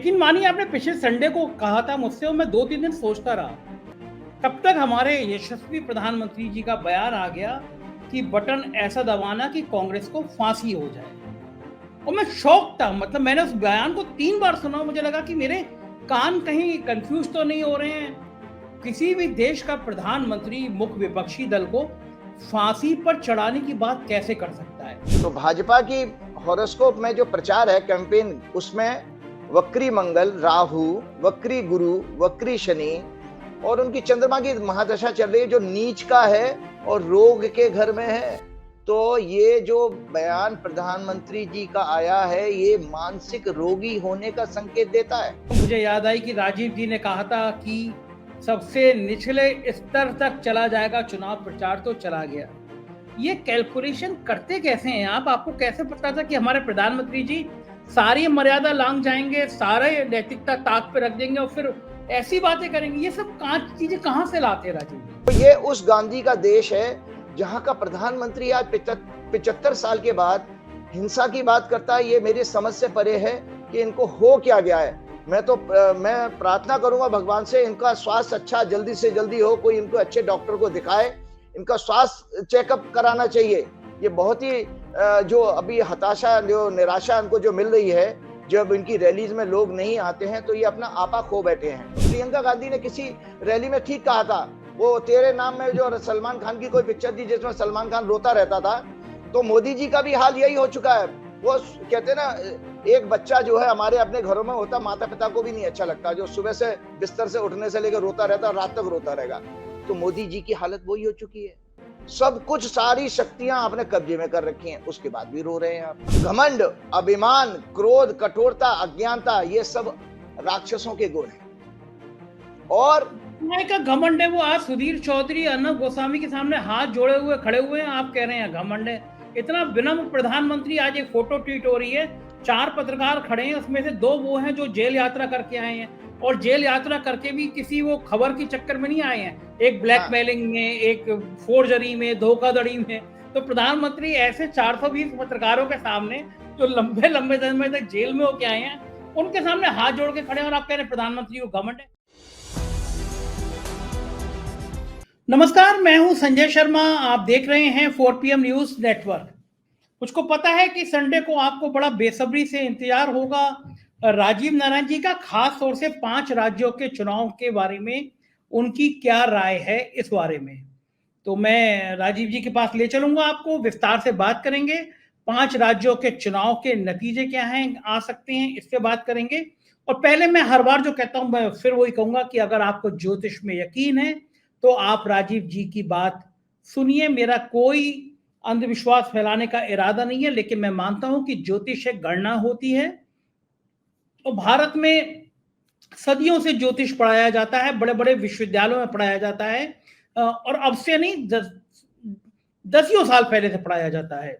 यकीन मानिए आपने पिछले संडे को कहा था मुझसे और मैं 2-3 दिन सोचता रहा। तब तक हमारे यशस्वी प्रधानमंत्री जी का बयान आ गया कि बटन ऐसा दबाना कि कांग्रेस को फांसी हो जाए। और मैं शॉक था, मतलब मैंने उस बयान को 3 बार सुना। मुझे लगा कि मेरे कान कहीं कंफ्यूज तो नहीं हो रहे हैं। किसी भी देश का प्रधानमंत्री मुख्य विपक्षी दल को फांसी पर चढ़ाने की बात कैसे कर सकता है? तो भाजपा की हॉरोस्कोप में जो प्रचार है कैंपेन, उसमें वक्री मंगल, राहु, वक्री गुरु, वक्री शनि और उनकी चंद्रमा की महादशा चल रही है जो नीच का है और रोग के घर में है। तो ये जो बयान प्रधानमंत्री जी का आया है, ये मानसिक रोगी होने का संकेत देता है। मुझे याद आई कि राजीव जी ने कहा था कि सबसे निचले स्तर तक चला जाएगा चुनाव प्रचार, तो चला गया। ये कैलकुलेशन करते कैसे हैं आप? आपको कैसे पता था कि हमारे प्रधानमंत्री जी सारी मर्यादा लांघ जाएंगे, सारे नैतिकता ताक पे रख देंगे और फिर ऐसी बातें करेंगे? ये सब चीजें कहाँ से लाते हैं राजीव जी? तो ये उस गांधी का देश है जहां का प्रधानमंत्री आज 75 साल के बाद हिंसा की बात करता है। ये मेरी समझ से परे है कि इनको हो क्या गया है। मैं प्रार्थना करूंगा भगवान से इनका स्वास्थ्य अच्छा जल्दी से जल्दी हो, कोई इनको अच्छे डॉक्टर को दिखाए, इनका स्वास्थ्य चेकअप कराना चाहिए। ये बहुत ही जो अभी हताशा, जो निराशा इनको जो मिल रही है, जब इनकी रैलीज में लोग नहीं आते हैं तो ये अपना आपा खो बैठे हैं। प्रियंका गांधी ने किसी रैली में ठीक कहा था, वो तेरे नाम में जो सलमान खान की कोई पिक्चर थी जिसमें सलमान खान रोता रहता था, तो मोदी जी का भी हाल यही हो चुका है। वो कहते हैं ना, एक बच्चा जो है हमारे अपने घरों में होता, माता पिता को भी नहीं अच्छा लगता, जो सुबह से बिस्तर से उठने से लेकर रोता रहता, रात तक रोता रहेगा। तो मोदी जी की हालत वही हो चुकी है। सब कुछ, सारी शक्तियां आपने कब्जे में कर रखी हैं, उसके बाद भी रो रहे हैं आप। घमंड, अभिमान, क्रोध, कठोरता, अज्ञानता, ये सब राक्षसों के गुण हैं। और का घमंड है वो। आज सुधीर चौधरी, अर्नब गोस्वामी के सामने हाथ जोड़े हुए खड़े हुए हैं, आप कह रहे हैं घमंड है। इतना विनम्र प्रधानमंत्री। आज एक फोटो ट्वीट हो रही है, 4 पत्रकार खड़े हैं, उसमें से 2 वो हैं जो जेल यात्रा करके आए हैं, और जेल यात्रा करके भी किसी वो खबर के चक्कर में नहीं आए हैं। एक ब्लैकमेलिंग में, एक फोर्जरी में, धोखाधड़ी में। तो प्रधानमंत्री ऐसे 420 पत्रकारों के सामने जो लंबे लंबे समय तक जेल में होके आए हैं, उनके सामने हाथ जोड़ के खड़े हैं और आप कह रहे हैं प्रधानमंत्री को घमंड है। नमस्कार, मैं हूं संजय शर्मा। आप देख रहे हैं 4PM न्यूज नेटवर्क। मुझको पता है कि संडे को आपको बड़ा बेसब्री से इंतजार होगा राजीव नारायण जी का, खास तौर से 5 राज्यों के चुनाव के बारे में उनकी क्या राय है इस बारे में। तो मैं राजीव जी के पास ले चलूंगा आपको, विस्तार से बात करेंगे। 5 राज्यों के चुनाव के नतीजे क्या हैं, आ सकते हैं, इससे बात करेंगे। और पहले मैं हर बार जो कहता हूं, मैं फिर वही कहूंगा कि अगर आपको ज्योतिष में यकीन है तो आप राजीव जी की बात सुनिए। मेरा कोई अंधविश्वास फैलाने का इरादा नहीं है, लेकिन मैं मानता हूं कि ज्योतिष एक गणना होती है और भारत में सदियों से ज्योतिष पढ़ाया जाता है, बड़े बड़े विश्वविद्यालयों में पढ़ाया जाता है, और अब से नहीं, दसियों साल पहले से पढ़ाया जाता है।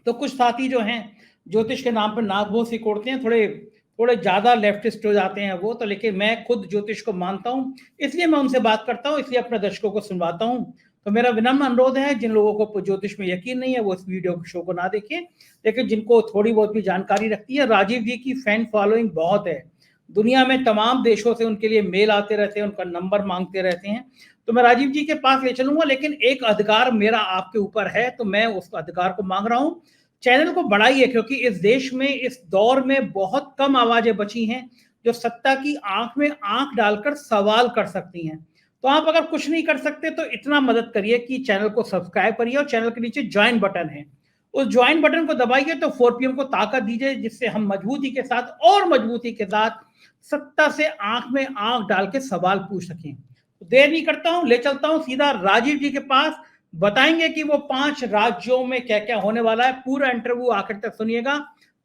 तो कुछ साथी जो हैं ज्योतिष के नाम पर नाक भों सिकोड़ते हैं, थोड़े थोड़े ज्यादा लेफ्टिस्ट हो जाते हैं वो तो, लेकिन मैं खुद ज्योतिष को मानता हूं, इसलिए मैं उनसे बात करता हूं, इसलिए अपने दर्शकों को सुनवाता हूं। तो मेरा विनम्र अनुरोध है, जिन लोगों को ज्योतिष में यकीन नहीं है वो इस वीडियो शो को ना देखें, लेकिन जिनको थोड़ी बहुत भी जानकारी रखती है, राजीव जी की फैन फॉलोइंग बहुत है। दुनिया में तमाम देशों से उनके लिए मेल आते रहते हैं, उनका नंबर मांगते रहते हैं। तो मैं राजीव जी के पास ले चलूंगा, लेकिन एक अधिकार मेरा आपके ऊपर है, तो मैं उस अधिकार को मांग रहा हूं। चैनल को बढ़ाइए, क्योंकि इस देश में, इस दौर में बहुत कम आवाजें बची हैं जो सत्ता की आंख में आंख डालकर सवाल कर सकती हैं। तो आप अगर कुछ नहीं कर सकते तो इतना मदद करिए कि चैनल को सब्सक्राइब करिए, और चैनल के नीचे ज्वाइन बटन है, उस ज्वाइन बटन को दबाइए, तो 4PM को ताकत दीजिए, जिससे हम मजबूती के साथ और मजबूती के साथ सत्ता से आंख में आंख डाल के सवाल पूछ सकें। तो देर नहीं करता हूं, ले चलता हूं सीधा राजीव जी के पास। बताएंगे कि वो 5 राज्यों में क्या क्या होने वाला है। पूरा इंटरव्यू आखिर तक सुनिएगा,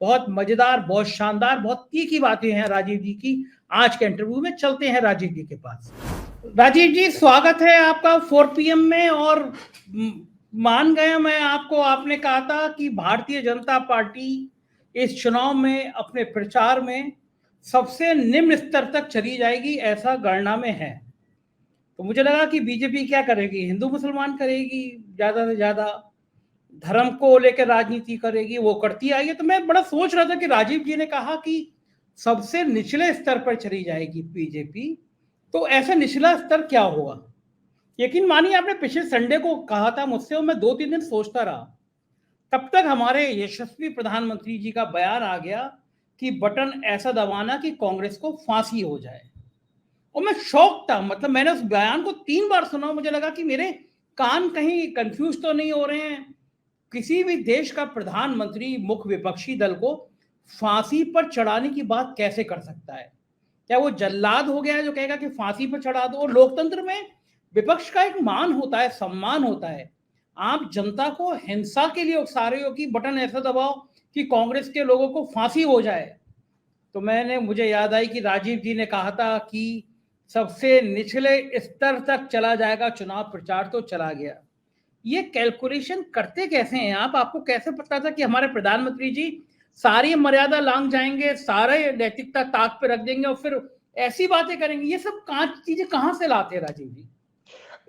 बहुत मजेदार, बहुत शानदार, बहुत तीखी बातें हैं राजीव जी की आज के इंटरव्यू में। चलते हैं राजीव जी के पास। राजीव जी, स्वागत है आपका 4PM में। और मान गया मैं आपको, आपने कहा था कि भारतीय जनता पार्टी इस चुनाव में अपने प्रचार में सबसे निम्न स्तर तक चली जाएगी, ऐसा गणना में है। तो मुझे लगा कि बीजेपी क्या करेगी, हिंदू मुसलमान करेगी, ज्यादा से ज्यादा धर्म को लेकर राजनीति करेगी, वो करती आई है। तो मैं बड़ा सोच रहा था कि राजीव जी ने कहा कि सबसे निचले स्तर पर चली जाएगी बीजेपी, तो ऐसा निचला स्तर क्या होगा? यकीन मानिए, आपने पिछले संडे को कहा था मुझसे और मैं 2-3 दिन सोचता रहा। तब तक हमारे यशस्वी प्रधानमंत्री जी का बयान आ गया कि बटन ऐसा दबाना कि कांग्रेस को फांसी हो जाए। और मैं शॉक था, मतलब मैंने उस बयान को 3 बार सुना, मुझे लगा कि मेरे कान कहीं कंफ्यूज तो नहीं हो रहे हैं। किसी भी देश का प्रधानमंत्री मुख्य विपक्षी दल को फांसी पर चढ़ाने की बात कैसे कर सकता है? क्या वो जल्लाद हो गया है जो कहेगा कि फांसी पर चढ़ा दो? और लोकतंत्र में विपक्ष का एक मान होता है, सम्मान होता है। आप जनता को हिंसा के लिए उकसा रहे हो कि बटन ऐसा दबाओ कि कांग्रेस के लोगों को फांसी हो जाए। तो मुझे याद आई कि राजीव जी ने कहा था कि सबसे निचले स्तर तक चला जाएगा चुनाव प्रचार, तो चला गया। ये कैलकुलेशन करते कैसे हैं आप? आपको कैसे पता था कि हमारे प्रधानमंत्री जी सारी मर्यादा लांघ जाएंगे, सारे नैतिकता ताक पे रख देंगे और फिर ऐसी बातें करेंगे? ये सब चीजें कहां से लाते हैं राजीव जी?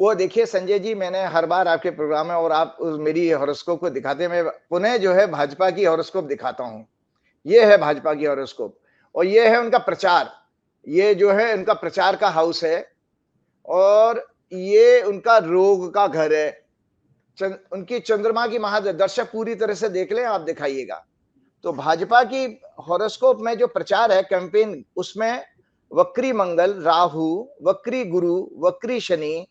वो देखिए संजय जी, मैंने हर बार आपके प्रोग्राम में और आप मेरी हॉरोस्कोप को दिखाते, मैं पुनः जो है भाजपा की हॉरोस्कोप दिखाता हूँ। ये है भाजपा की हॉरोस्कोप और ये है उनका प्रचार। ये जो है उनका प्रचार का हाउस है और ये उनका रोग का घर है। उनकी चंद्रमा की महादर्शक पूरी तरह से देख लें, आप दिखाइएगा। तो भाजपा की हॉरोस्कोप में जो प्रचार है, कैंपेन, उसमें वक्री मंगल, राहु, वक्री गुरु, वक्री शनि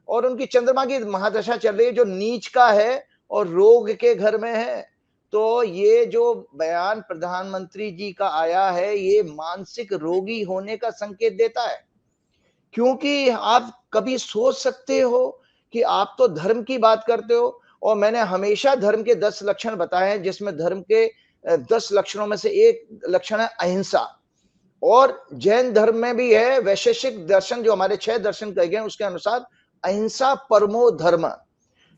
और उनकी चंद्रमा की महादशा चल रही है जो नीच का है और रोग के घर में है। तो ये जो बयान प्रधानमंत्री जी का आया है, ये मानसिक रोगी होने का संकेत देता है। क्योंकि आप कभी सोच सकते हो कि आप तो धर्म की बात करते हो और मैंने हमेशा धर्म के 10 लक्षण बताए हैं, जिसमें धर्म के 10 लक्षणों में से एक लक्षण है अहिंसा। और जैन धर्म में भी है, वैशेषिक दर्शन जो हमारे 6 दर्शन कहे गए उसके अनुसार अहिंसा परमो धर्म।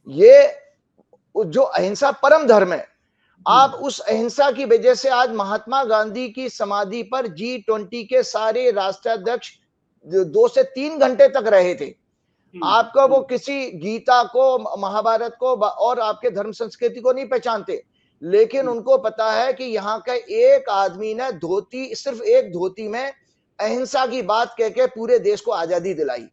ये जो अहिंसा परम धर्म है, आप उस अहिंसा की वजह से आज महात्मा गांधी की समाधि पर G20 के सारे राष्ट्राध्यक्ष 2 से 3 घंटे तक रहे थे। आपका वो किसी गीता को, महाभारत को और आपके धर्म संस्कृति को नहीं पहचानते, लेकिन उनको पता है कि यहाँ का एक आदमी ने धोती, सिर्फ एक धोती में अहिंसा की बात कह के पूरे देश को आजादी दिलाई।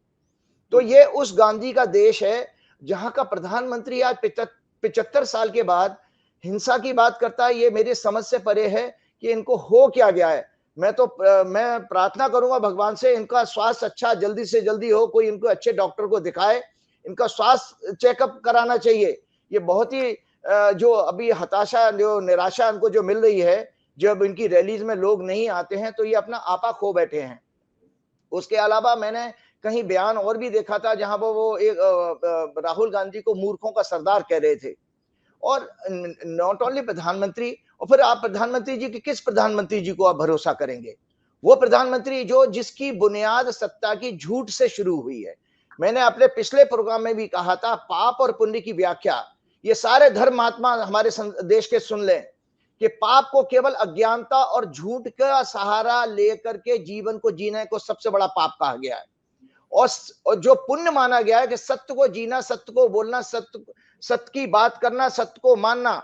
तो ये उस गांधी का देश है जहां का प्रधानमंत्री आज 75 साल के बाद हिंसा की बात करता है। ये मेरी समझ से परे है कि इनको हो क्या गया है। मैं प्रार्थना करूंगा भगवान से, इनका स्वास्थ्य अच्छा जल्दी से जल्दी हो, कोई इनको अच्छे डॉक्टर को दिखाए, इनका स्वास्थ्य चेकअप कराना चाहिए। ये बहुत ही जो अभी हताशा, जो निराशा इनको जो मिल रही है, जब इनकी रैलीज में लोग नहीं आते हैं तो ये अपना आपा खो बैठे हैं। उसके अलावा मैंने कहीं बयान और भी देखा था जहां वो एक राहुल गांधी को मूर्खों का सरदार कह रहे थे। और नॉट ओनली प्रधानमंत्री, और फिर आप प्रधानमंत्री जी के किस प्रधानमंत्री जी को आप भरोसा करेंगे? वो प्रधानमंत्री जो जिसकी बुनियाद सत्ता की झूठ से शुरू हुई है। मैंने अपने पिछले प्रोग्राम में भी कहा था, पाप और पुण्य की व्याख्या ये सारे धर्म महात्मा हमारे देश के सुन लें कि पाप को केवल अज्ञानता और झूठ का सहारा लेकर के जीवन को जीने को सबसे बड़ा पाप कहा गया है। और जो पुण्य माना गया है कि सत्य को जीना, सत्य को बोलना, सत्य की बात करना, सत्य को मानना,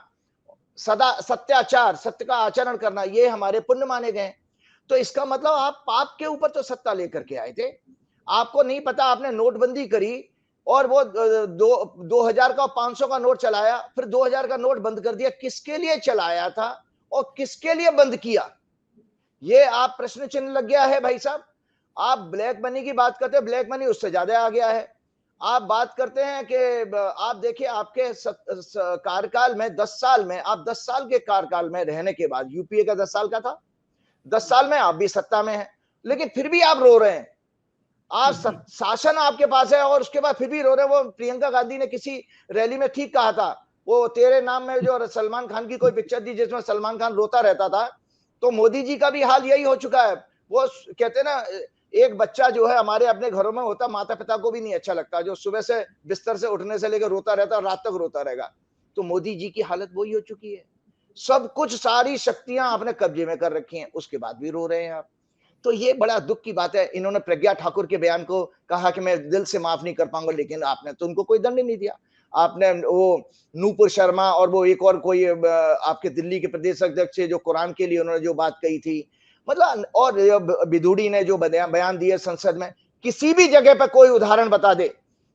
सदा सत्याचार, सत्य का आचरण करना, ये हमारे पुण्य माने गए। तो इसका मतलब आप पाप के ऊपर तो सत्ता लेकर के आए थे। आपको नहीं पता, आपने नोटबंदी करी और वो 2000 का 500 का नोट चलाया, फिर 2000 का नोट बंद कर दिया। किसके लिए चलाया था और किसके लिए बंद किया, ये आप प्रश्न चिन्ह लग गया है भाई साहब। आप ब्लैक मनी की बात करते हैं, ब्लैक मनी उससे ज्यादा आ गया है। आप बात करते हैं कि आप देखिए आपके कार्यकाल में 10 साल में, आप 10 साल के कार्यकाल में रहने के बाद, यूपीए का 10 साल का था, 10 साल में आप भी सत्ता में हैं, लेकिन फिर भी आप रो रहे हैं। आज शासन आपके पास है और उसके बाद फिर भी रो रहे हैं। वो प्रियंका गांधी ने किसी रैली में ठीक कहा था, वो तेरे नाम में जो सलमान खान की कोई पिक्चर थी जिसमें सलमान खान रोता रहता था, तो मोदी जी का भी हाल यही हो चुका है। वो कहते ना, एक बच्चा जो है हमारे अपने घरों में होता, माता पिता को भी नहीं अच्छा लगता, जो सुबह से बिस्तर से उठने से लेकर रोता रहता, रात तक रोता रहेगा। तो मोदी जी की हालत वही हो चुकी है। सब कुछ, सारी शक्तियां आपने कब्जे में कर रखी हैं, उसके बाद भी रो रहे हैं आप। तो ये बड़ा दुख की बात है। इन्होंने प्रज्ञा ठाकुर के बयान को कहा कि मैं दिल से माफ नहीं कर पाऊंगा, लेकिन आपने तो उनको कोई दंड नहीं दिया। आपने वो नूपुर शर्मा और वो एक और कोई आपके दिल्ली के प्रदेश अध्यक्ष जो कुरान के लिए उन्होंने जो बात कही थी, मतलब और बिधूड़ी ने जो बयान दिए संसद में, किसी भी जगह पर कोई उदाहरण बता दे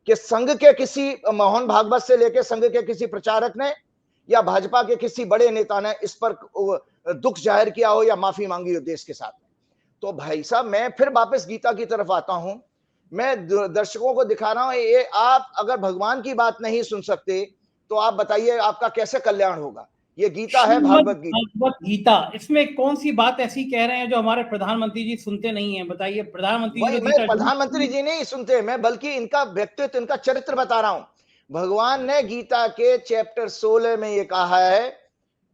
कि संघ के किसी मोहन भागवत से लेकर संघ के किसी प्रचारक ने या भाजपा के किसी बड़े नेता ने इस पर दुख जाहिर किया हो या माफी मांगी हो देश के साथ। तो भाई साहब, मैं फिर वापस गीता की तरफ आता हूं। मैं दर्शकों को दिखा रहा हूं, ये आप अगर भगवान की बात नहीं सुन सकते तो आप बताइए आपका कैसे कल्याण होगा। ये गीता है, भागवत गीता। भागवत गीता, इसमें कौन सी बात ऐसी कह रहे हैं जो हमारे प्रधानमंत्री जी सुनते नहीं हैं? बताइए, प्रधानमंत्री जी वही, तो मैं गीता प्रधानमंत्री जी नहीं सुनते, मैं बल्कि इनका व्यक्तित्व, इनका चरित्र बता रहा हूं। भगवान ने गीता के चैप्टर 16 में ये कहा है,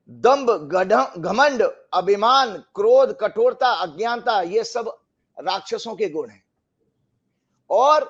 दंभ, घमंड, अभिमान, क्रोध, कठोरता, अज्ञानता, ये सब राक्षसों के गुण हैं। और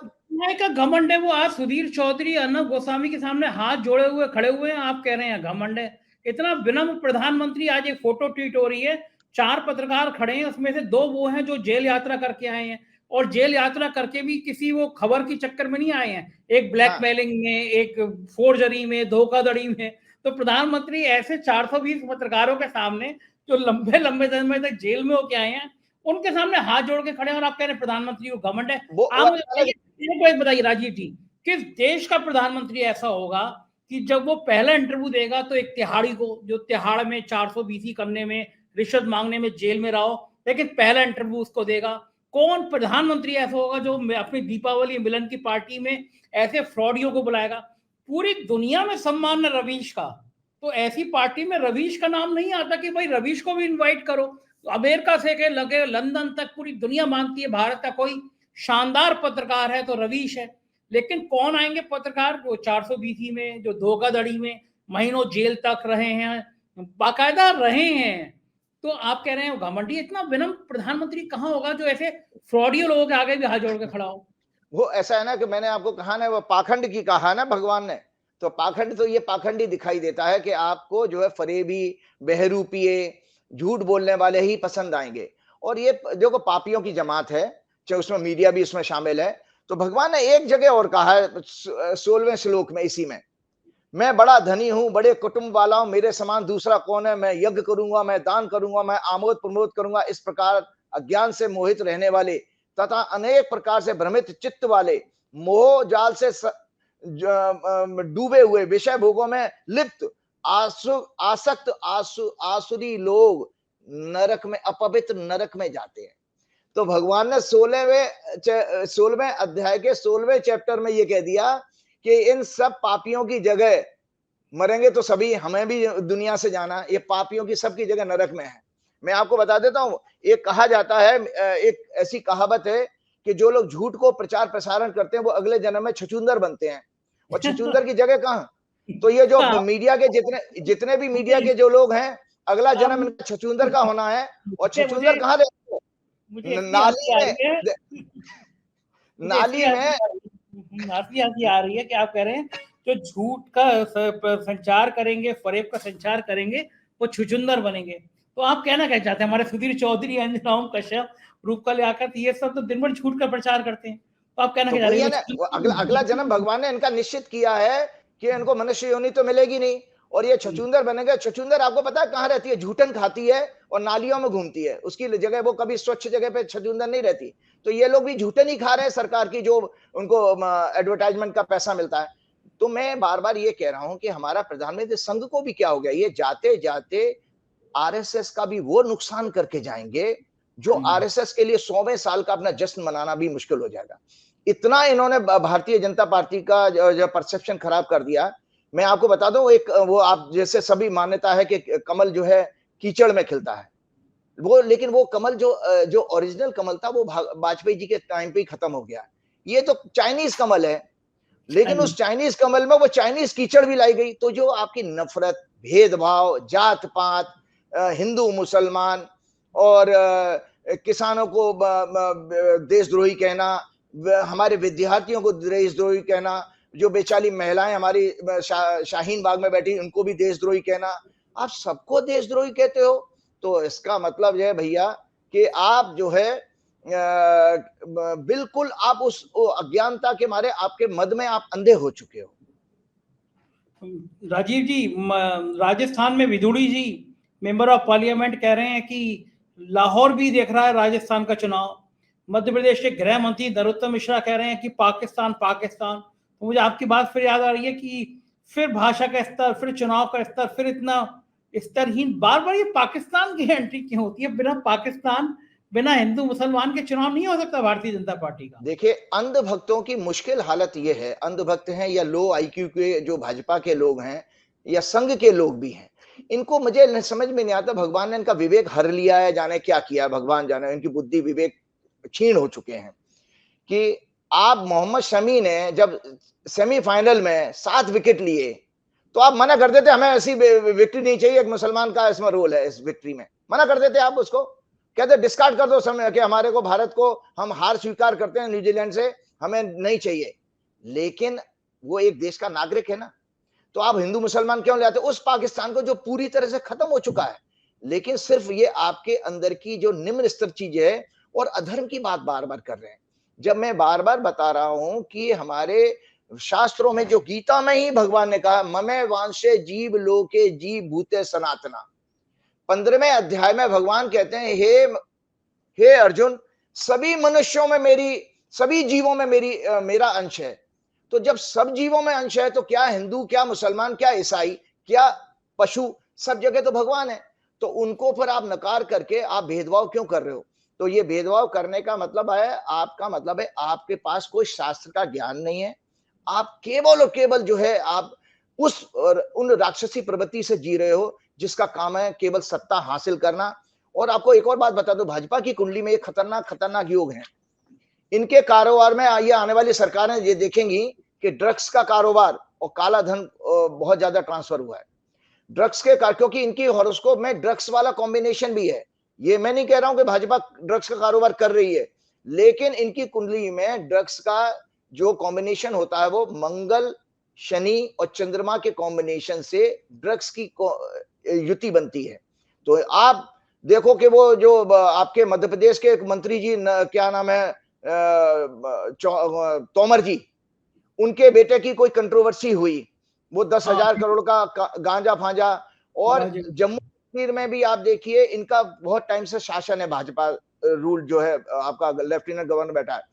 का घमंड है वो। आज सुधीर चौधरी, अर्नब गोस्वामी के सामने हाथ जोड़े हुए खड़े हुए हैं, आप कह रहे हैं घमंड है। इतना विनम्र प्रधानमंत्री। आज एक फोटो ट्वीट हो रही है, 4 पत्रकार खड़े हैं, उसमें से 2 वो हैं जो जेल यात्रा करके आए हैं, और जेल यात्रा करके भी किसी वो खबर की चक्कर में नहीं आए हैं, एक ब्लैकमेलिंग में, एक फोर्जरी में, धोखाधड़ी में। तो प्रधानमंत्री ऐसे 420 पत्रकारों के सामने जो लंबे लंबे समय तक जेल में होके आए हैं, उनके सामने हाथ जोड़ के खड़े हैं, और आप कह रहे हैं प्रधानमंत्री को घमंड है। आप मुझे बताइए, बताइए राजीव जी, किस देश का प्रधानमंत्री ऐसा होगा कि जब वो पहला इंटरव्यू देगा तो एक तिहाड़ी को, जो तिहाड़ में 420 करने में, रिश्वत मांगने में जेल में रहो, लेकिन पहला इंटरव्यू उसको देगा? कौन प्रधानमंत्री ऐसा होगा जो अपनी दीपावली मिलन की पार्टी में ऐसे फ्रॉडियों को बुलाएगा? पूरी दुनिया में सम्मान है रवीश का, तो ऐसी पार्टी में रवीश का नाम नहीं आता कि भाई रवीश को भी इनवाइट करो। अमेरिका से के लगे लंदन तक पूरी दुनिया मानती है भारत का कोई शानदार पत्रकार है तो रवीश है। लेकिन कौन आएंगे पत्रकार जो 420 में, जो धोखाधड़ी में महीनों जेल तक रहे हैं, बाकायदा रहे हैं? तो आप कह रहे हैं घमंडी। इतना विनम्र प्रधानमंत्री कहाँ होगा जो ऐसे फ्रॉडियो लोगों के आगे भी हाथ जोड़ के खड़ा हो? वो ऐसा है ना कि मैंने आपको कहा ना, वो पाखंड की कहा ना भगवान ने, तो पाखंड तो ये पाखंड ही दिखाई देता है कि आपको जो है फरेबी, बहरूपिये, झूठ बोलने वाले ही पसंद आएंगे। और ये देखो पापियों की जमात है, चाहे उसमें मीडिया भी उसमें शामिल है। तो भगवान ने एक जगह और कहा है 16वें श्लोक में, इसी में, मैं बड़ा धनी हूं, बड़े कुटुंब वाला हूं, मेरे समान दूसरा कौन है, मैं यज्ञ करूंगा, मैं दान करूंगा, मैं आमोद प्रमोद करूंगा। इस प्रकार अज्ञान से मोहित रहने वाले तथा अनेक प्रकार से भ्रमित चित्त वाले, मोह जाल से डूबे हुए, विषय भोगों में लिप्त, आसक्त आसुरी लोग नरक में, अपवित्र नरक में जाते हैं। तो भगवान ने 16वें अध्याय के 16वें चैप्टर में ये कह दिया कि इन सब पापियों की जगह, मरेंगे तो सभी, हमें भी दुनिया से जाना, ये पापियों की सबकी जगह नरक में है। मैं आपको बता देता हूं, एक कहा जाता है, एक ऐसी कहावत है कि जो लोग झूठ को प्रचार प्रसारण करते हैं वो अगले जन्म में छछूंदर बनते हैं। और छछूंदर की जगह कहां? तो ये जो मीडिया के जितने भी मीडिया के जो लोग हैं, अगला जन्म इनका छछूंदर का होना है। और छछूंदर कहां रहते हैं? नाली में, नाली में। हंसी आ रही है कि आप कह रहे हैं जो झूठ का संचार करेंगे, फरेब का संचार करेंगे, वो छुचुंदर बनेंगे। तो आप कहना क्या चाहते हैं? हमारे सुधीर चौधरी, अंजनाओं कश्यप, रूपकल याकत, ये सब तो दिन भर झूठ का प्रचार करते हैं। तो आप कहना क्या चाहते हैं? अगला जन्म भगवान ने इनका निश्चित किया है कि इनको मनुष्य योनि तो मिलेगी नहीं, और ये छछूंदर बनेंगे। छछूंदर आपको पता है कहाँ रहती है? झूठन खाती है और नालियों में घूमती है, उसकी जगह वो कभी स्वच्छ जगह पे छछूंदर नहीं रहती। तो ये लोग भी झूठन ही खा रहे हैं सरकार की, जो उनको एडवर्टाइजमेंट का पैसा मिलता है। तो मैं बार बार ये कह रहा हूं कि हमारा प्रधानमंत्री, संघ को भी क्या हो गया, ये जाते जाते आरएसएस का भी वो नुकसान करके जाएंगे जो आरएसएस के लिए 100वें साल का अपना जश्न मनाना भी मुश्किल हो जाएगा। इतना इन्होंने भारतीय जनता पार्टी का जो परसेप्शन खराब कर दिया। मैं आपको बता दूं, एक वो आप जैसे सभी मान्यता है कि कमल जो है कीचड़ में खिलता है, वो, लेकिन वो कमल जो ओरिजिनल कमल था वो वाजपेयी जी के टाइम पे ही खत्म हो गया। ये तो चाइनीज कमल है, लेकिन उस चाइनीज कमल में वो चाइनीज कीचड़ भी लाई गई। तो जो आपकी नफरत, भेदभाव, जात पात, हिंदू मुसलमान और किसानों को देशद्रोही कहना, हमारे विद्यार्थियों को देशद्रोही कहना, जो बेचारी महिलाएं हमारी शाहीन बाग में बैठी उनको भी देशद्रोही कहना, आप सबको देशद्रोही कहते हो। तो इसका मतलब यह है भैया कि आप जो है बिल्कुल आप उस अज्ञानता के मारे, आपके मद में आप अंधे हो चुके हो। राजीव जी, राजस्थान में विधुड़ी जी, मेंबर ऑफ पार्लियामेंट, कह रहे हैं कि लाहौर भी देख रहा है राजस्थान का चुनाव। मध्य प्रदेश के गृह मंत्री नरोत्तम मिश्रा कह रहे हैं कि पाकिस्तान पाकिस्तान। तो मुझे आपकी बात फिर याद आ रही है कि फिर भाषा का स्तर, फिर चुनाव का स्तर, फिर इतना स्तरहीन, बार बार ये पाकिस्तान की एंट्री क्यों होती है? बिना पाकिस्तान, बिना हिंदू मुसलमान के चुनाव नहीं हो सकता भारतीय जनता पार्टी का। देखिए, अंधभक्तों की मुश्किल हालत ये है, अंधभक्त हैं या लो आईक्यू के जो भाजपा के लोग हैं या संघ के लोग भी हैं, इनको मुझे समझ में नहीं आता भगवान ने इनका विवेक हर लिया है, जाने क्या किया भगवान जाने, इनकी बुद्धि विवेक क्षीण हो चुके हैं। कि आप मोहम्मद शमी ने जब सेमीफाइनल में 7 विकेट लिए तो आप मना कर देते हमें ऐसी विक्ट्री नहीं चाहिए, एक मुसलमान का इसमें रोल है, इस विक्ट्री में मना कर देते आप उसको, कहते डिस्कार्ड कर दो समय कि हमारे को भारत को हम हार स्वीकार करते हैं न्यूजीलैंड से, हमें नहीं चाहिए। लेकिन वो एक देश का नागरिक है ना, तो आप हिंदू मुसलमान क्यों ले आते उस पाकिस्तान को जो पूरी तरह से खत्म हो चुका है। लेकिन सिर्फ ये आपके अंदर की जो निम्न स्तर चीजें है और अधर्म की बात बार बार कर रहे हैं। जब मैं बार बार बता रहा हूं कि हमारे शास्त्रों में जो गीता में ही भगवान ने कहा ममे वांशे जीव लोके जीव भूते सनातना, 15वें अध्याय में भगवान कहते हैं हे अर्जुन, सभी मनुष्यों में मेरी, सभी जीवों में मेरा अंश है। तो जब सब जीवों में अंश है तो क्या हिंदू, क्या मुसलमान, क्या ईसाई, क्या पशु, सब जगह तो भगवान है। तो उनको फिर आप नकार करके आप भेदभाव क्यों कर रहे हो? तो ये भेदभाव करने का मतलब है, आपका मतलब है आपके पास कोई शास्त्र का ज्ञान नहीं है। आप केवल और केवल जो है आप उन राक्षसी प्रवृत्ति से जी रहे हो जिसका काम है केवल सत्ता हासिल करना। और आपको एक और बात बता दो, भाजपा की कुंडली में एक खतरनाक योग है। इनके कारोबार में ये आने वाली सरकारें ये देखेंगी कि ड्रग्स का कारोबार और काला धन बहुत ज्यादा ट्रांसफर हुआ है ड्रग्स के क्योंकि इनकी हॉरोस्कोप में ड्रग्स वाला कॉम्बिनेशन भी है। ये मैं नहीं कह रहा हूं कि भाजपा ड्रग्स का कारोबार कर रही है, लेकिन इनकी कुंडली में ड्रग्स का जो कॉम्बिनेशन होता है वो मंगल, शनि और चंद्रमा के कॉम्बिनेशन से ड्रग्स की युति बनती है। तो आप देखो कि वो जो आपके मध्य प्रदेश के एक मंत्री जी क्या नाम है, तोमर जी, उनके बेटे की कोई कंट्रोवर्सी हुई, वो 10,000 करोड़ का गांजा फांजा। और जम्मू कश्मीर में भी आप देखिए इनका बहुत टाइम से शासन है, भाजपा रूल जो है, आपका लेफ्टिनेंट गवर्नर बैठा है,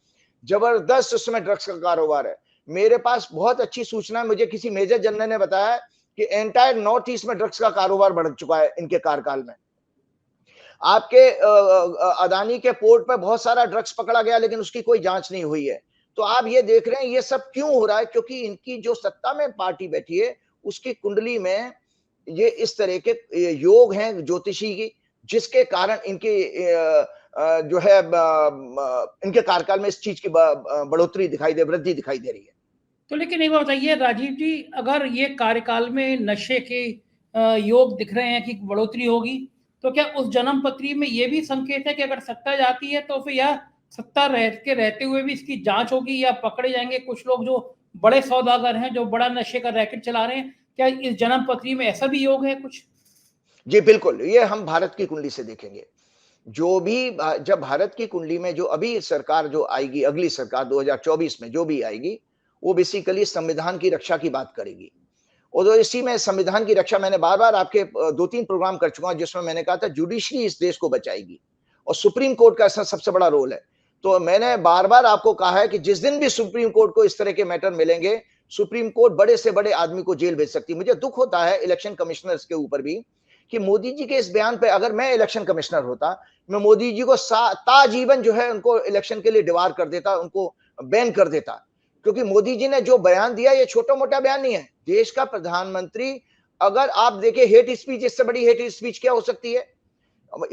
जबरदस्त उसमें ड्रग्स का कारोबार है। मेरे पास बहुत अच्छी सूचना है, मुझे किसी मेजर जनरल ने बताया कि एंटायर नॉर्थ ईस्ट में ड्रग्स का कारोबार बढ़ चुका है इनके कार्यकाल में। आपके अदानी के पोर्ट पे बहुत सारा ड्रग्स पकड़ा गया लेकिन उसकी कोई जांच नहीं हुई है। तो आप ये देख रहे हैं ये सब क्यों हो रहा है? क्योंकि इनकी जो सत्ता में पार्टी बैठी है उसकी कुंडली में ये इस तरह के योग हैं ज्योतिषी की, जिसके कारण इनके जो है इनके कार्यकाल में इस चीज की बढ़ोतरी दिखाई दे, वृद्धि दिखाई दे रही है। तो लेकिन एक बात बताइए राजीव जी, अगर ये कार्यकाल में नशे के योग दिख रहे हैं कि बढ़ोतरी होगी, तो क्या उस जन्म पत्री में ये भी संकेत है कि अगर सत्ता जाती है तो फिर यह सत्ता रहते हुए भी इसकी जांच होगी या पकड़े जाएंगे कुछ लोग जो बड़े सौदागर हैं, जो बड़ा नशे का रैकेट चला रहे हैं? क्या इस जन्म पत्री में ऐसा भी योग है कुछ? जी बिल्कुल, ये हम भारत की कुंडली से देखेंगे। जो भी जब भारत की कुंडली में जो अभी सरकार जो आएगी, अगली सरकार 2024 में जो भी आएगी, वो बेसिकली संविधान की रक्षा की बात करेगी। और इसी में संविधान की रक्षा मैंने बार-बार आपके 2-3 प्रोग्राम कर चुका हूं जिसमें मैंने कहा था जुडिशरी इस देश को बचाएगी और सुप्रीम कोर्ट का इसमें सबसे बड़ा रोल है। तो मैंने बार-बार आपको कहा है कि जिस दिन भी सुप्रीम कोर्ट को इस तरह के मैटर मिलेंगे, सुप्रीम कोर्ट बड़े से बड़े आदमी को जेल भेज सकती है। मुझे दुख होता है इलेक्शन कमिश्नर्स के ऊपर भी कि मोदी जी के इस बयान पे अगर मैं इलेक्शन कमिश्नर होता, मैं मोदी जी को ताजीवन जो है उनको इलेक्शन के लिए डिबार कर देता, उनको बैन कर देता। क्योंकि मोदी जी ने जो बयान दिया ये छोटा मोटा बयान नहीं है। देश का प्रधानमंत्री, अगर आप देखें हेट स्पीच, इससे बड़ी हेट स्पीच क्या हो सकती है?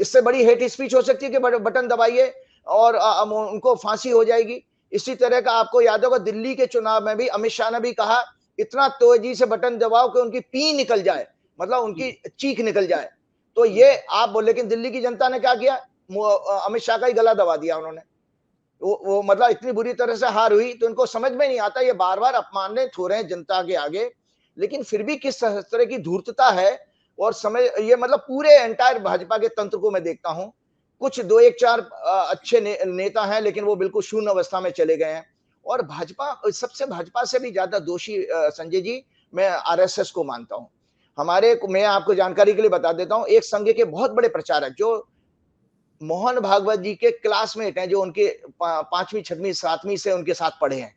इससे बड़ी हेट स्पीच हो सकती है कि बटन दबाइए और उनको फांसी हो जाएगी। इसी तरह का आपको याद होगा दिल्ली के चुनाव में भी अमित शाह ने भी कहा इतना तेजी से बटन दबाओ कि उनकी पी निकल जाए, मतलब उनकी चीख निकल जाए। तो ये आप बोले, लेकिन दिल्ली की जनता ने क्या किया? अमित शाह का ही गला दबा दिया उन्होंने। वो मतलब इतनी बुरी तरह से हार हुई। तो इनको समझ में नहीं आता, ये बार बार अपमानित हो रहे हैं जनता के आगे, लेकिन फिर भी किस तरह की धूर्तता है। और समय ये मतलब पूरे एंटायर भाजपा के तंत्र को मैं देखता हूं, कुछ 2-1-4 अच्छे नेता हैं लेकिन वो बिल्कुल शून्य अवस्था में चले गए हैं। और भाजपा से भी ज्यादा दोषी संजय जी मैं आरएसएस को मानता हूं। मैं आपको जानकारी के लिए बता देता हूं, एक संघ के बहुत बड़े प्रचारक जो मोहन भागवत जी के क्लासमेट हैं, जो उनके 5वीं 6वीं 7वीं से उनके साथ पढ़े हैं।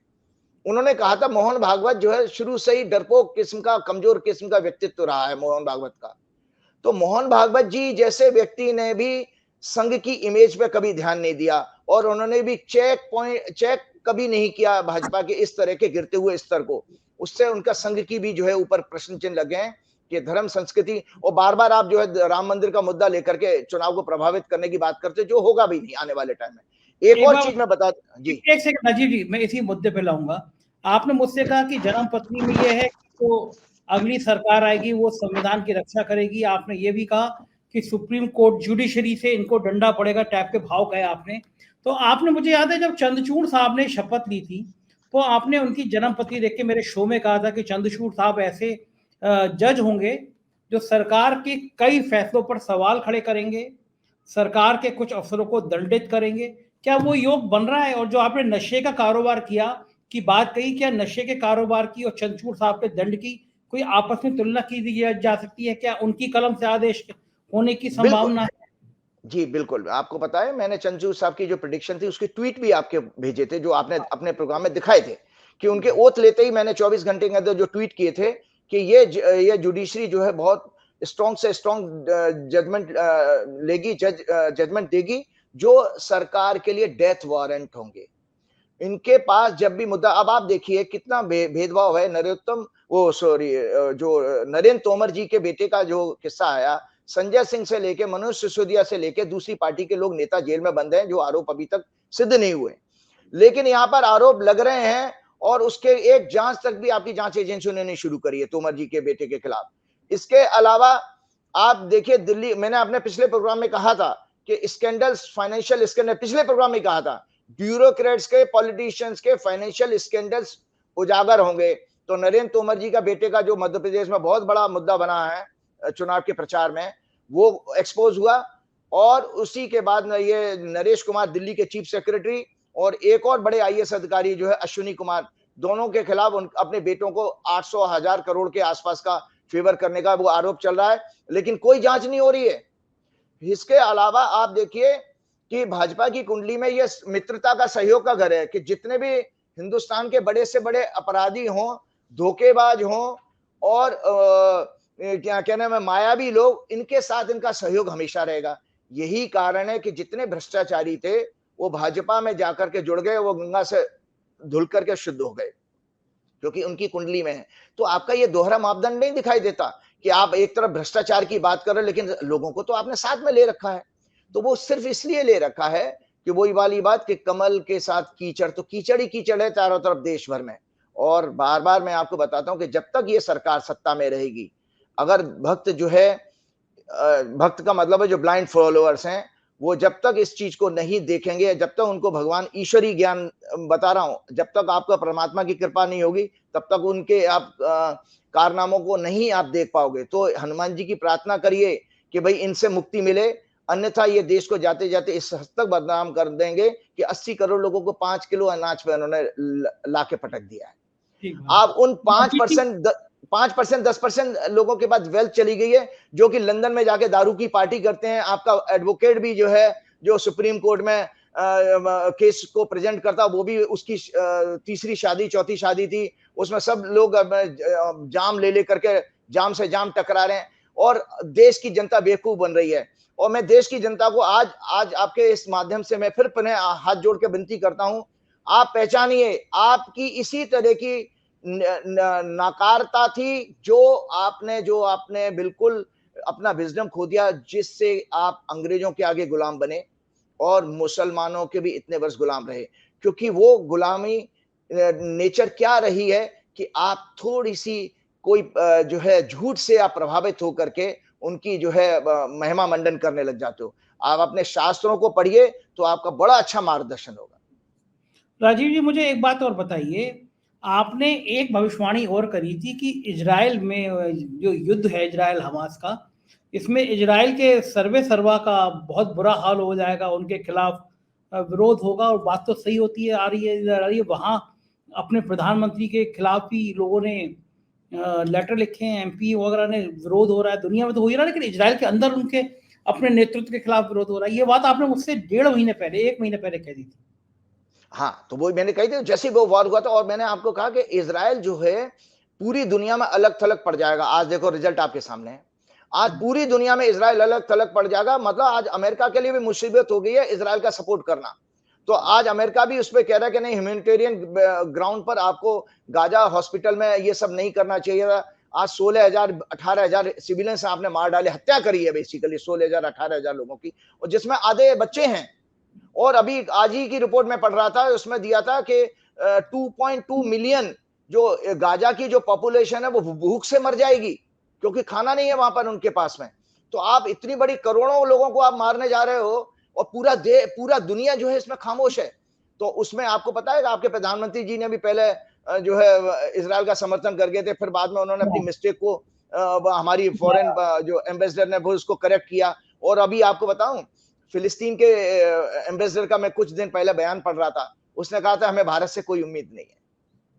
उन्होंने कहा था मोहन भागवत जो है शुरू से ही डरपोक किस्म का, कमजोर किस्म का व्यक्तित्व रहा है मोहन भागवत का। तो मोहन भागवत जी जैसे व्यक्ति ने भी संघ की इमेज पे कभी ध्यान नहीं दिया, और उन्होंने भी चेक कभी नहीं किया भाजपा के इस तरह के गिरते हुए स्तर को। उससे उनका संघ की भी जो है ऊपर प्रश्न चिन्ह लगे हैं कि धर्म संस्कृति, और बार बार आप जो है राम मंदिर का मुद्दा लेकर के चुनाव को प्रभावित करने की बात करते, जो होगा भी नहीं आने वाले टाइम में। एक और चीज मैं बता, जी एक सेकंड राजीव जी, मैं इसी मुद्दे पे लाऊंगा। आपने मुझसे कहा कि जन्म पत्री में यह है कि तो अगली सरकार आएगी वो संविधान की रक्षा करेगी। आपने ये भी कहा कि सुप्रीम कोर्ट जुडिशरी से इनको डंडा पड़ेगा, टाइप के भाव कहे आपने। तो आपने, मुझे याद है जब चंद्रचूड़ साहब ने शपथ ली थी तो आपने उनकी जन्म पत्री देख के मेरे शो में कहा था कि चंद्रचूड़ साहब ऐसे जज होंगे जो सरकार के कई फैसलों पर सवाल खड़े करेंगे, सरकार के कुछ अफसरों को दंडित करेंगे। क्या वो योग बन रहा है? और जो आपने नशे का कारोबार किया की बात कही, क्या नशे के कारोबार की और चंद्रचूड़ साहब के दंड की कोई आपस में तुलना की जा सकती है? क्या उनकी कलम से आदेश होने की संभावना है? जी बिल्कुल, आपको पता है मैंने चंद्रचूड़ साहब की जो प्रेडिक्शन थी उसके ट्वीट भी आपके भेजे थे, जो आपने अपने प्रोग्राम में दिखाए थे कि उनके ओथ लेते ही मैंने 24 घंटे के अंदर जो ट्वीट किए थे कि ये जुडिशरी जो है बहुत स्ट्रॉन्ग से स्ट्रॉन्ग जजमेंट लेगी, जजमेंट देगी जो सरकार के लिए डेथ वारंट होंगे। इनके पास जब भी मुद्दा, अब आप देखिए कितना भेदभाव है। जो नरेंद्र तोमर जी के बेटे का जो किस्सा आया, संजय सिंह से लेके मनोज सिसोदिया से लेके दूसरी पार्टी के लोग नेता जेल में बंद हैं, जो आरोप अभी तक सिद्ध नहीं हुए, लेकिन यहाँ पर आरोप लग रहे हैं और उसके एक जांच तक भी आपकी जांच एजेंसियों ने नहीं शुरू करी है तोमर जी के बेटे के खिलाफ। इसके अलावा आप देखिए दिल्ली, मैंने अपने पिछले प्रोग्राम में कहा था कि स्कैंडल्स, फाइनेंशियल स्कैंडल, पिछले प्रोग्राम में कहा था ब्यूरोक्रेट्स के, पॉलिटिशियंस के फाइनेंशियल स्कैंडल्स उजागर होंगे। तो नरेंद्र तोमर जी का बेटे का जो मध्य प्रदेश में बहुत बड़ा मुद्दा बना है चुनाव के प्रचार में, वो एक्सपोज हुआ। और उसी के बाद ये नरेश कुमार दिल्ली के चीफ सेक्रेटरी और एक और बड़े आईएएस अधिकारी जो है अश्विनी कुमार, दोनों के खिलाफ अपने बेटों को 800,000 करोड़ के आसपास का फेवर करने का वो आरोप चल रहा है, लेकिन कोई जांच नहीं हो रही है। इसके अलावा आप देखिए कि भाजपा की कुंडली में ये मित्रता का सहयोग का घर है कि जितने भी हिंदुस्तान के बड़े से बड़े अपराधी हों, धोखेबाज हों और क्या कहने में मायावी लोग, इनके साथ इनका सहयोग हमेशा रहेगा। यही कारण है कि जितने भ्रष्टाचारी थे वो भाजपा में जाकर के जुड़ गए, वो गंगा से धुल करके शुद्ध हो गए, क्योंकि उनकी कुंडली में है। तो आपका ये दोहरा मापदंड नहीं दिखाई देता कि आप एक तरफ भ्रष्टाचार की बात कर रहे हो लेकिन लोगों को तो आपने साथ में ले रखा है। तो वो सिर्फ इसलिए ले रखा है कि वही वाली बात कि कमल के साथ कीचड़, तो कीचड़ ही कीचड़ है चारों तरफ देश भर में। और बार बार मैं आपको बताता हूं कि जब तक ये सरकार सत्ता में रहेगी, अगर भक्त जो है, भक्त का मतलब है जो ब्लाइंड फॉलोअर्स हैं, वो जब तक इस चीज को नहीं देखेंगे, जब तक उनको भगवान ईश्वरी ज्ञान, बता रहा हूं, जब तक आपका परमात्मा की कृपा नहीं होगी तब तक उनके आप कारनामों को नहीं आप देख पाओगे। तो हनुमान जी की प्रार्थना करिए कि भाई इनसे मुक्ति मिले, अन्यथा ये देश को जाते जाते इस हद तक बदनाम कर देंगे कि 80 करोड़ लोगों को 5 किलो अनाज पे उन्होंने लाके पटक दिया है। आप उन 5%, 10% लोगों के पास वेल्थ चली गई है, जो कि लंदन में जाके दारू की पार्टी करते हैं। आपका एडवोकेट भी जो है, जो सुप्रीम कोर्ट में केस को प्रेजेंट करता, वो भी उसकी तीसरी शादी, चौथी शादी थी, उसमें सब लोग जाम ले करके जाम से जाम टकरा रहे हैं और देश की जनता बेवकूफ बन रही है। और मैं देश की जनता को आज आपके इस माध्यम से मैं फिर पुनः हाथ जोड़ के विनती करता हूं, आप पहचानिए, आपकी इसी तरह की नाकारता थी जो आपने बिल्कुल अपना विजडम खो दिया, जिससे आप अंग्रेजों के आगे गुलाम बने और मुसलमानों के भी इतने वर्ष गुलाम रहे। क्योंकि वो गुलामी नेचर क्या रही है कि आप थोड़ी सी कोई जो है झूठ से आप प्रभावित होकर के उनकी जो है महिमा मंडन करने लग जाते हो। आप अपने शास्त्रों को पढ़िए तो आपका बड़ा अच्छा मार्गदर्शन होगा। राजीव जी, मुझे एक बात और बताइए, आपने एक भविष्यवाणी और करी थी कि इजराइल में जो युद्ध है इजराइल हमास का, इसमें इजराइल के सर्वे सर्वा का बहुत बुरा हाल हो जाएगा, उनके खिलाफ विरोध होगा। और बात तो सही होती है, आ रही है वहाँ अपने प्रधानमंत्री के खिलाफ भी लोगों ने लेटर लिखे हैं, एमपी वगैरह ने, विरोध हो रहा है, दुनिया में तो हो ही रहा है, लेकिन इजराइल के अंदर उनके अपने नेतृत्व के खिलाफ विरोध हो रहा है। ये बात आपने मुझसे 1.5 महीने पहले, 1 महीने पहले कह दी थी। हाँ, तो वो मैंने कही थी जैसे ही वो वॉर हुआ था, और मैंने आपको कहा कि इज़राइल जो है पूरी दुनिया में अलग-थलग पड़ जाएगा। आज देखो रिजल्ट आपके सामने है। आज पूरी दुनिया में इज़राइल अलग-थलग पड़ जाएगा, मतलब आज अमेरिका के लिए भी मुसीबत हो गई है इज़राइल का सपोर्ट करना। तो आज अमेरिका भी उस पे कह रहा है कि नहीं, ह्यूमैनिटेरियन ग्राउंड पर आपको गाजा हॉस्पिटल में ये सब नहीं करना चाहिए था। आज 16,000 18,000 सिविलियंस आपने मार डाले, हत्या करी है बेसिकली 16,000 18,000 लोगों की, और जिसमें आधे बच्चे हैं। और अभी आज ही की रिपोर्ट में पढ़ रहा था, उसमें दिया था कि 2.2 मिलियन जो गाजा की जो पॉपुलेशन है वो भूख से मर जाएगी, क्योंकि खाना नहीं है वहां पर उनके पास में। तो आप इतनी बड़ी करोड़ों लोगों को आप मारने जा रहे हो, और पूरा दुनिया जो है इसमें खामोश है। तो उसमें आपको पता है, आपके प्रधानमंत्री जी ने भी पहले जो है इजराइल का समर्थन कर गए थे, फिर बाद में उन्होंने अपनी मिस्टेक को हमारी फॉरेन जो एम्बेसडर ने वो उसको करेक्ट किया। और अभी आपको बताऊं, फिलिस्तीन के एम्बेसडर का मैं कुछ दिन पहले बयान पढ़ रहा था, उसने कहा था हमें भारत से कोई उम्मीद नहीं है।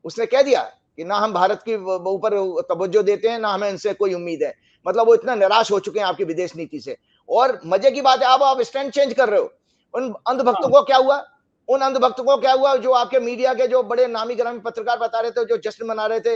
उसने कह दिया कि ना हम भारत के ऊपर तवज्जो देते हैं, ना हमें इनसे कोई उम्मीद है। मतलब वो इतना निराश हो चुके हैं आपकी विदेश नीति से। और मजे की बात है, आप स्टैंड चेंज कर रहे हो। उन अंधभक्तों को क्या हुआ? उन अंधभक्तों को क्या हुआ जो आपके मीडिया के जो बड़े नामी गिरामी पत्रकार बता रहे थे, जो जश्न मना रहे थे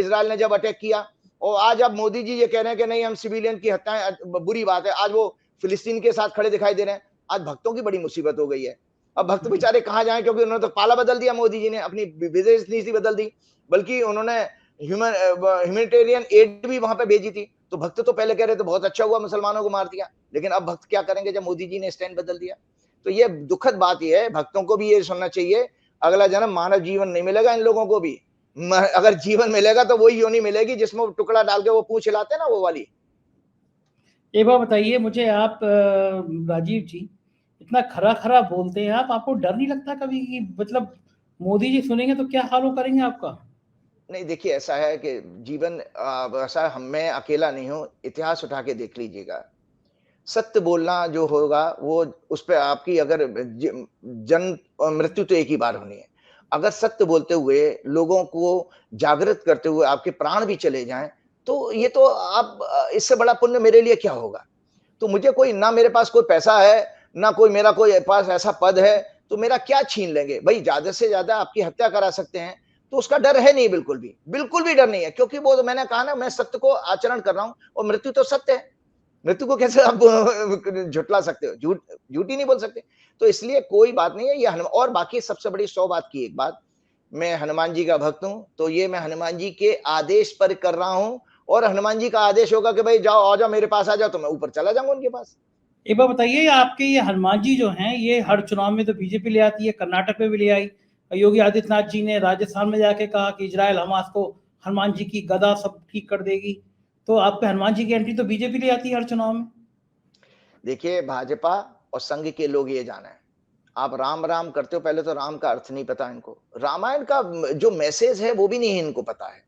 इजराइल ने जब अटैक किया। और आज अब मोदी जी ये कह रहे हैं कि नहीं, हम सिविलियन की हत्याएं बुरी बात है। आज वो फिलिस्तीन के साथ खड़े दिखाई दे रहे हैं। आज भक्तों की बड़ी मुसीबत हो गई है। अब भक्त बेचारे कहाँ जाएं, क्योंकि उन्होंने तो पाला बदल दिया, मोदी जी ने अपनी विदेश नीति बदल दी, बल्कि उन्होंने ह्यूमैनिटेरियन एड भी वहां पे भेजी थी। तो भक्त तो पहले कह रहे थे बहुत अच्छा हुआ मुसलमानों को मार दिया, लेकिन अब भक्त क्या करेंगे जब मोदी जी ने स्टैंड बदल दिया? तो ये दुखद बात ये है, भक्तों को भी ये सुनना चाहिए, अगला जन्म मानव जीवन नहीं मिलेगा इन लोगों को भी। अगर जीवन मिलेगा तो वही योनि मिलेगी जिसमें टुकड़ा डाल के वो पूंछ हिलाते ना, वो वाली। एक बार बताइए मुझे आप, राजीव जी, इतना खरा खरा बोलते हैं आप, आपको डर नहीं लगता कभी कि मतलब मोदी जी सुनेंगे तो क्या हाल करेंगे आपका? नहीं, देखिए ऐसा है कि जीवन ऐसा, हम मैं अकेला नहीं हूँ, इतिहास उठा के देख लीजिएगा। सत्य बोलना जो होगा वो उस पे आपकी अगर जन्म और मृत्यु तो एक ही बार होनी है। अगर सत्य बोलते हुए लोगों को जागृत करते हुए आपके प्राण भी चले जाएं, तो ये तो आप इससे बड़ा पुण्य मेरे लिए क्या होगा? तो मुझे कोई, ना मेरे पास कोई पैसा है, ना कोई मेरा कोई पास ऐसा पद है, तो मेरा क्या छीन लेंगे भाई? ज्यादा से ज्यादा आपकी हत्या करा सकते हैं, तो उसका डर है नहीं, बिल्कुल भी डर नहीं है, क्योंकि वो तो मैंने कहा ना, मैं सत्य को आचरण कर रहा हूं, और मृत्यु तो सत्य है। मृत्यु को कैसे आप झुटला सकते हो? झूठ ही नहीं बोल सकते। तो इसलिए कोई बात नहीं है ये और बाकी सबसे बड़ी 100 बात की एक बात, मैं हनुमान जी का भक्त हूं, तो ये मैं हनुमान जी के आदेश पर कर रहा हूं। और हनुमान जी का आदेश होगा कि भाई जाओ, आ जाओ मेरे पास, आ जाओ, तो मैं ऊपर चला जाऊंगा उनके पास। एक बार बताइए, आपके ये हनुमान जी जो हैं, ये हर चुनाव में तो बीजेपी ले आती है, कर्नाटक में भी ले आई। योगी आदित्यनाथ जी ने राजस्थान में जाके कहा कि इजराइल हमास को हनुमान जी की गदा सब ठीक कर देगी। तो आपके हनुमान जी की एंट्री तो बीजेपी ले आती है हर चुनाव में। देखिए, भाजपा और संघ के लोग ये जाने, आप राम राम करते हो, पहले तो राम का अर्थ नहीं पता इनको, रामायण का जो मैसेज है वो भी नहीं इनको पता है,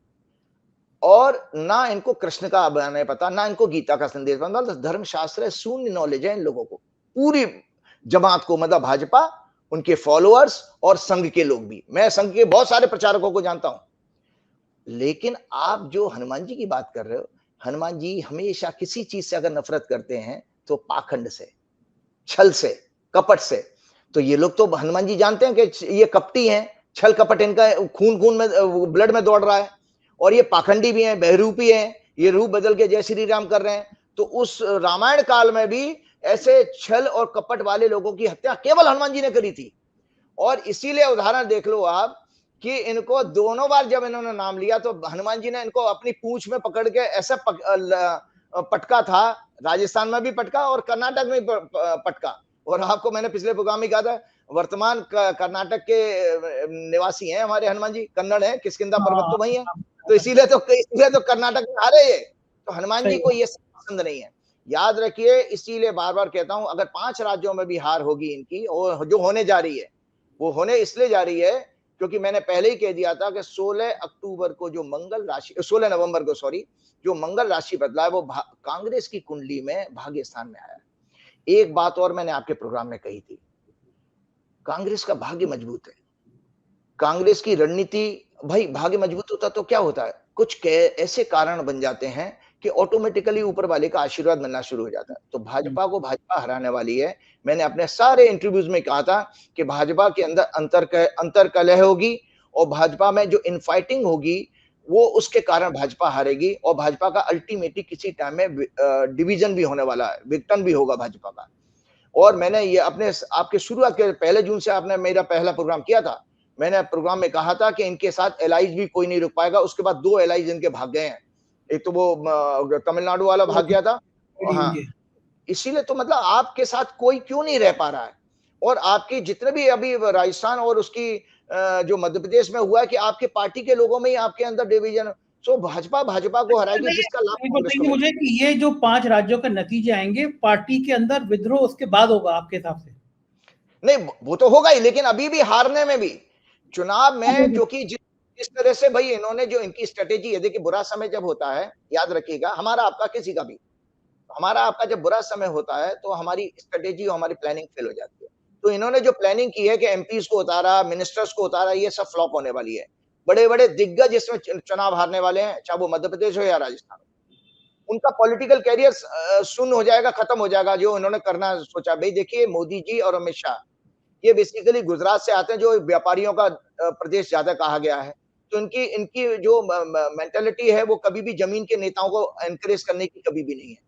और ना इनको कृष्ण का बयान है पता, ना इनको गीता का संदेश पता। मतलब धर्मशास्त्र शून्य नॉलेज है इन लोगों को, पूरी जमात को, मतलब भाजपा, उनके फॉलोअर्स और संघ के लोग भी। मैं संघ के बहुत सारे प्रचारकों को जानता हूं। लेकिन आप जो हनुमान जी की बात कर रहे हो, हनुमान जी हमेशा किसी चीज से अगर नफरत करते हैं तो पाखंड से, छल से, कपट से। तो ये लोग तो हनुमान जी जानते हैं कि ये कपटी हैं, छल कपट इनका खून खून में, ब्लड में दौड़ रहा है, और ये पाखंडी भी हैं, बहरूपी हैं, ये रूप बदल के जय श्री राम कर रहे हैं। तो उस रामायण काल में भी ऐसे छल और कपट वाले लोगों की हत्या केवल हनुमान जी ने करी थी। और इसीलिए उदाहरण देख लो आप कि इनको दोनों बार जब इन्होंने नाम लिया तो हनुमान जी ने इनको अपनी पूंछ में पकड़ के ऐसा पटका था, राजस्थान में भी पटका और कर्नाटक में भी पटका। और आपको मैंने पिछले प्रोग्राम में कहा था, वर्तमान कर्नाटक के निवासी हैं हमारे हनुमान जी, कन्नड़ है, किष्किंधा पर्वत तो वही है। तो इसीलिए तो कर्नाटक में हारे ये। तो हनुमान जी को ये पसंद नहीं है, याद रखिए। इसीलिए बार बार कहता हूं, अगर 5 राज्यों में भी हार होगी इनकी, और जो होने जा रही है, वो होने इसलिए जा रही है क्योंकि मैंने पहले ही कह दिया था कि 16 अक्टूबर को जो मंगल राशि, 16 नवंबर को सॉरी, जो मंगल राशि बदला है वो कांग्रेस की कुंडली में भाग्य स्थान में आया। एक बात और मैंने आपके प्रोग्राम में कही थी, कांग्रेस का भाग्य मजबूत है, कांग्रेस की रणनीति, भाई भाग्य मजबूत होता तो क्या होता है, कुछ ऐसे कारण बन जाते हैं कि ऑटोमेटिकली ऊपर वाले का आशीर्वाद मिलना शुरू हो जाता है। तो भाजपा को भाजपा हराने वाली है। मैंने अपने सारे इंटरव्यूज में कहा था कि भाजपा के अंदर अंतर कलह होगी और भाजपा में जो इनफाइटिंग होगी वो उसके कारण भाजपा हारेगी और भाजपा का अल्टीमेटली किसी टाइम में डिवीजन भी होने वाला है, विघटन भी होगा भाजपा का। और मैंने ये अपने आपके शुरुआत के 1 जून से आपने मेरा पहला प्रोग्राम किया था। मैंने प्रोग्राम में कहा था कि इनके साथ एलाइज भी कोई नहीं रुक पाएगा। उसके बाद 2 एलाइज इनके भाग गए हैं। एक तो वो तमिलनाडु वाला भाग गया था। हाँ, इसीलिए तो मतलब आपके साथ कोई क्यों नहीं रह पा रहा है? और आपकी जितने भी अभी राजस्थान और उसकी जो मध्य प्रदेश में हुआ है कि आपके पार्टी के लोगों में ही आपके अंदर डिवीजन। सो भाजपा को हराएगी जिसका लाभ कांग्रेस को बताइए मुझे कि ये जो 5 राज्यों के नतीजे आएंगे, पार्टी के अंदर विद्रोह उसके बाद होगा आपके हिसाब से? नहीं, वो तो होगा ही, लेकिन अभी भी हारने में भी चुनाव में, क्योंकि जिस तरह से भाई इन्होंने जो इनकी स्ट्रेटेजी है, देखिए बुरा समय जब होता है, याद रखिएगा, हमारा आपका किसी का भी, हमारा आपका जब बुरा समय होता है तो हमारी स्ट्रेटेजी और हमारी प्लानिंग फेल हो जाती है। तो इन्होंने जो प्लानिंग की है कि एमपीज को उतारा, मिनिस्टर्स को उतारा, ये सब फ्लॉप होने वाली है। बड़े-बड़े दिग्गज इसमें चुनाव हारने वाले हैं, चाहे वो मध्य प्रदेश हो या राजस्थान। उनका पॉलिटिकल कैरियर शून्य हो जाएगा, खत्म हो जाएगा, जो उन्होंने करना सोचा। भाई देखिए, मोदी जी और अमित शाह ये बेसिकली गुजरात से आते हैं, जो व्यापारियों का प्रदेश ज्यादा कहा गया है। तो इनकी इनकी जो मेंटालिटी है वो कभी भी जमीन के नेताओं को एनकरेज करने की कभी भी नहीं है।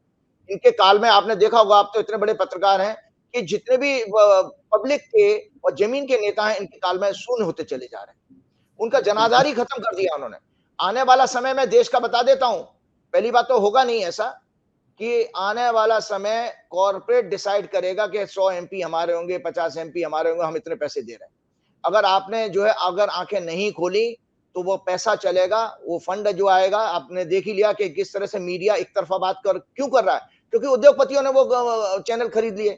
इनके काल में आपने देखा होगा, आप तो इतने बड़े पत्रकार हैं कि जितने भी पब्लिक के और जमीन के नेता हैं, इनके काल में शून्य होते चले जा रहे हैं। उनका जनाधार ही खत्म कर दिया उन्होंने। आने वाला समय में देश का बता देता हूं, पहली बात तो होगा नहीं ऐसा कि आने वाला समय कॉर्पोरेट डिसाइड करेगा कि 100 एमपी हमारे होंगे, 50 एमपी हमारे होंगे, हम इतने पैसे दे रहे हैं। अगर आपने जो है अगर आंखें नहीं खोली तो वो पैसा चलेगा, वो फंड जो आएगा, आपने देख ही लिया कि किस तरह से मीडिया एक तरफा बात क्यों कर रहा है, क्योंकि उद्योगपतियों ने वो चैनल खरीद लिए।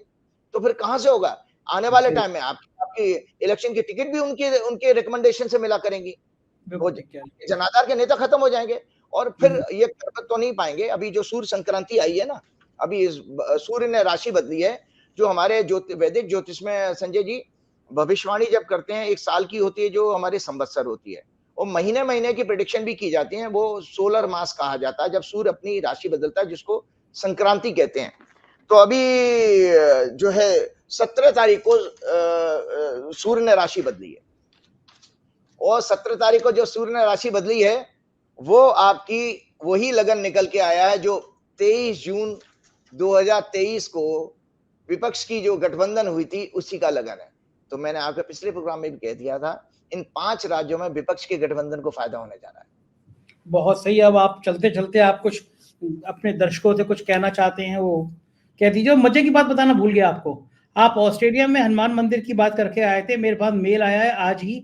तो फिर कहां से होगा आने वाले टाइम में? आपकी इलेक्शन की टिकट भी उनके उनके रिकमेंडेशन से मिला करेंगी। वो जनाधार के नेता खत्म हो जाएंगे और फिर ये कर तो नहीं पाएंगे। अभी जो सूर्य संक्रांति आई है ना, अभी सूर्य ने राशि बदली है। जो हमारे वैदिक ज्योतिष में संजय जी भविष्यवाणी जब करते हैं, 1 साल की होती है, जो हमारी संवत्सर होती है, और महीने महीने की प्रेडिक्शन भी की जाती है। वो सोलर मास कहा जाता है, जब सूर्य अपनी राशि बदलता है, जिसको संक्रांति कहते हैं। तो अभी जो है 17 तारीख को सूर्य ने राशि बदली है, और 17 तारीख को जो सूर्य ने राशि बदली है, वो आपकी वही लगन निकल के आया है जो 23 जून 2023 को विपक्ष की जो गठबंधन हुई थी, उसी का लगन है। तो मैंने आपके पिछले प्रोग्राम में भी कह दिया था, इन 5 राज्यों में विपक्ष के गठबंधन को फायदा होने जा रहा है। बहुत सही। अब आप चलते चलते आप कुछ अपने दर्शकों से कुछ कहना चाहते हैं, वो कह दीजिए। मजे की बात बताना भूल गया आपको, आप ऑस्ट्रेलिया में हनुमान मंदिर की बात करके आए थे। मेरे पास मेल आया है आज ही,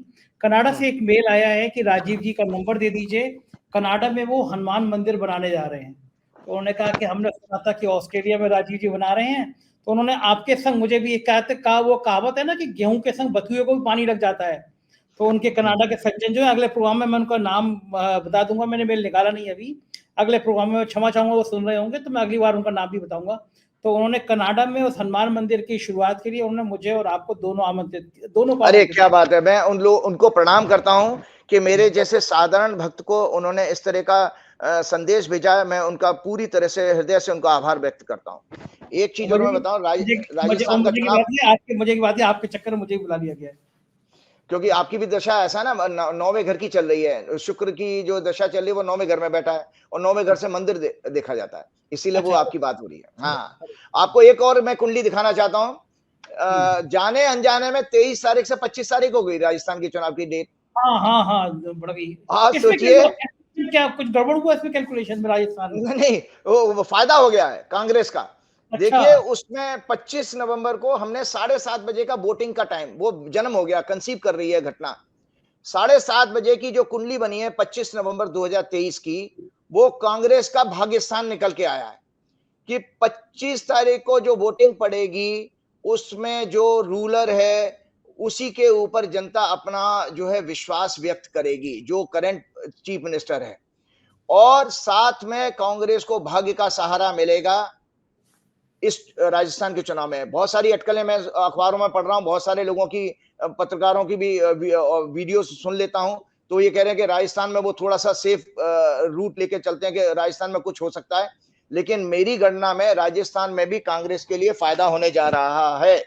कनाडा से एक मेल आया है कि राजीव जी का नंबर दे दीजिए, कनाडा में वो हनुमान मंदिर बनाने जा रहे हैं। तो उन्होंने कहा कि हमने सुना था कि ऑस्ट्रेलिया में राजीव जी बना रहे हैं, तो उन्होंने आपके संग मुझे भी एक कहा, वो कहावत है ना कि गेहूं के संग बथुए को भी पानी लग जाता है। तो उनके कनाडा के सज्जन जो है, अगले प्रोग्राम में मैं उनका नाम बता दूंगा, मैंने मेल निकाला नहीं अभी, अगले प्रोग्राम में क्षमा चाहूंगा, वो सुन रहे होंगे तो मैं अगली बार उनका नाम भी बताऊंगा। तो उन्होंने कनाडा में उस हनुमान मंदिर की शुरुआत के लिए उन्होंने मुझे और आपको दोनों आमंत्रित किया, दोनों को। अरे क्या बात है, मैं उनको प्रणाम करता हूं कि मेरे जैसे साधारण भक्त को उन्होंने इस तरह का संदेश भेजा है। मैं उनका पूरी तरह से हृदय से उनका आभार व्यक्त करता हूं। एक चीज और मैं बताऊं, राजस्थान का चुनाव, मुझे की बात है, आपके चक्कर में मुझे बुला लिया गया है, क्योंकि आपकी भी दशा ऐसा ना 9वें घर की चल रही है। शुक्र की जो दशा चल रही है वो 9वें घर में बैठा है, और 9वें घर से मंदिर देखा जाता है, इसीलिए वो आपकी बात हो रही है। हाँ, आपको एक और मैं कुंडली दिखाना चाहता हूँ। जाने अनजाने में 23 तारीख से 25 तारीख हो गई राजस्थान के चुनाव की डेट। हाँ बड़ा गई। आप सोचिए, क्या कुछ गड़बड़ हुआ इसमें कैलकुलेशन में राजस्थान में? नहीं, वो फायदा हो गया है कांग्रेस का। अच्छा। देखिए, उसमें 25 नवंबर को हमने 7:30 बजे का वोटिंग का टाइम, वो जन्म हो गया, कंसीव कर रही है घटना। 7:30 बजे की जो कुंडली बनी है 25 नवंबर 2023 की, वो कांग्रेस का भाग्यस्थान निकल के आया है कि 25 तारीख को जो वोटिंग पड़ेगी, उसमें जो रूलर है उसी के ऊपर जनता अपना जो है विश्वास व्यक्त करेगी, जो करंट चीफ मिनिस्टर है। और साथ में कांग्रेस को भाग्य का सहारा मिलेगा इस राजस्थान के चुनाव में। बहुत सारी अटकलें मैं अखबारों में पढ़ रहा हूं, बहुत सारे लोगों की, पत्रकारों की भी वीडियो सुन लेता हूं तो ये कह रहे हैं कि राजस्थान में वो थोड़ा सा सेफ रूट लेके चलते हैं कि राजस्थान में कुछ हो सकता है, लेकिन मेरी गणना में राजस्थान में भी कांग्रेस के लिए फायदा होने जा रहा है।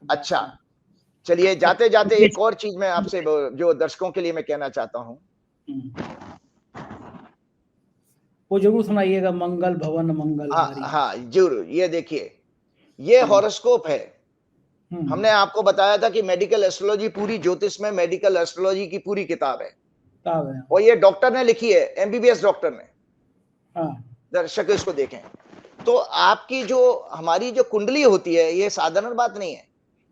अच्छा, चलिए जाते जाते एक और चीज मैं आपसे जो दर्शकों के लिए मैं कहना चाहता हूं, वो जरूर सुनाइएगा, मंगल भवन मंगल हारी। हाँ जरूर। ये देखिए, ये हॉरोस्कोप है। हमने आपको बताया था कि मेडिकल एस्ट्रोलॉजी पूरी ज्योतिष में मेडिकल एस्ट्रोलॉजी की पूरी किताब है, और ये डॉक्टर ने लिखी है, एमबीबीएस डॉक्टर ने। दर्शक इसको देखें तो आपकी जो हमारी जो कुंडली होती है, ये साधारण बात नहीं है।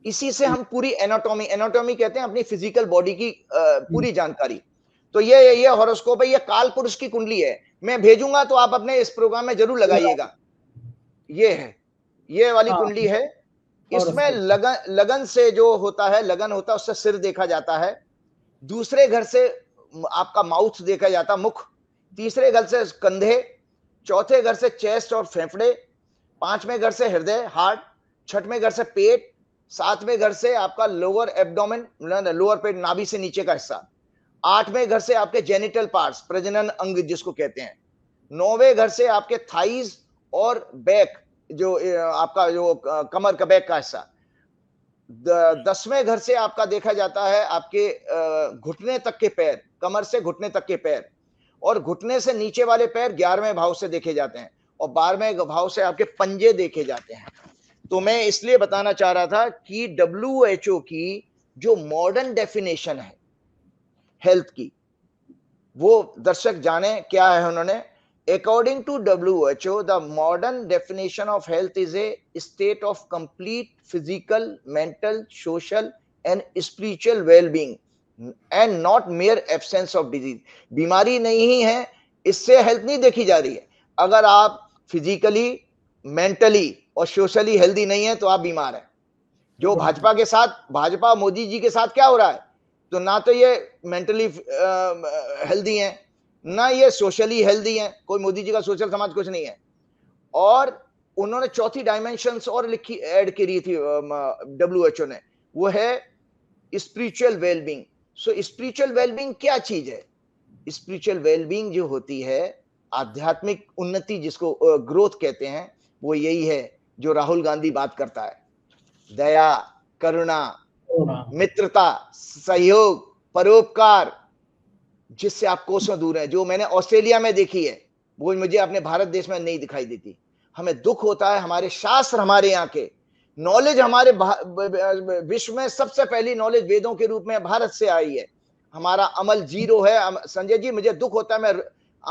इसी से हम पूरी एनाटॉमी कहते हैं, अपनी फिजिकल बॉडी की पूरी जानकारी। तो ये हॉरोस्कोप है, ये काल पुरुष की कुंडली है। मैं भेजूंगा तो आप अपने इस प्रोग्राम में जरूर लगाइएगा। ये है, ये वाली कुंडली है। इसमें लगन से जो होता है, लगन होता है, उससे सिर देखा जाता है। दूसरे घर से आपका माउथ देखा जाता है, मुख। तीसरे घर से कंधे, चौथे घर से चेस्ट और फेफड़े, पांचवें घर से हृदय हार्ट, छठवें घर से पेट, सातवें घर से आपका लोअर एब्डोमेन, लोअर पेट, नाभि से नीचे का हिस्सा, आठवें घर से आपके जेनिटल पार्ट्स, प्रजनन अंग जिसको कहते हैं, नौवें घर से आपके थाइज और बैक, जो आपका जो कमर का बैक का हिस्सा, 10वें घर से आपका देखा जाता है आपके घुटने तक के पैर, कमर से घुटने तक के पैर, और घुटने से नीचे वाले पैर 11वें भाव से देखे जाते हैं, और 12वें भाव से आपके पंजे देखे जाते हैं। तो मैं इसलिए बताना चाह रहा था कि WHO की जो मॉडर्न डेफिनेशन है हेल्थ की, वो दर्शक जाने क्या है उन्होंने। According to WHO, the modern definition of health is a state of complete physical, mental, social and spiritual well-being and not mere absence of disease. बीमारी नहीं है, इससे हेल्थ नहीं देखी जा रही है। अगर आप फिजिकली, मेंटली और सोशली हेल्दी नहीं है तो आप बीमार हैं। जो भाजपा के साथ, भाजपा मोदी जी के साथ क्या हो रहा है, तो ना तो ये मेंटली हेल्दी हैं, ना ये सोशली हेल्दी हैं। कोई मोदी जी का सोशल समाज कुछ नहीं है। और उन्होंने चौथी डायमेंशंस और लिखी, ऐड करी थी WHO ने, वो है स्पिरिचुअल वेलबींग। सो स्पिरिचुअल वेलबींग क्या चीज है? स्पिरिचुअल वेलबींग जो होती है, आध्यात्मिक उन्नति जिसको ग्रोथ कहते हैं, वो यही है जो राहुल गांधी बात करता है। दया, करुणा, मित्रता, सहयोग, परोपकार, जिससे आप कोसों दूर हैं, जो मैंने ऑस्ट्रेलिया में देखी है, वो मुझे अपने भारत देश में नहीं दिखाई देती। हमें दुख होता है, हमारे शास्त्र, हमारे यहाँ के नॉलेज, हमारे विश्व में सबसे पहली नॉलेज वेदों के रूप में भारत से आई है। हमारा अमल जीरो है। संजय जी, मुझे दुख होता है,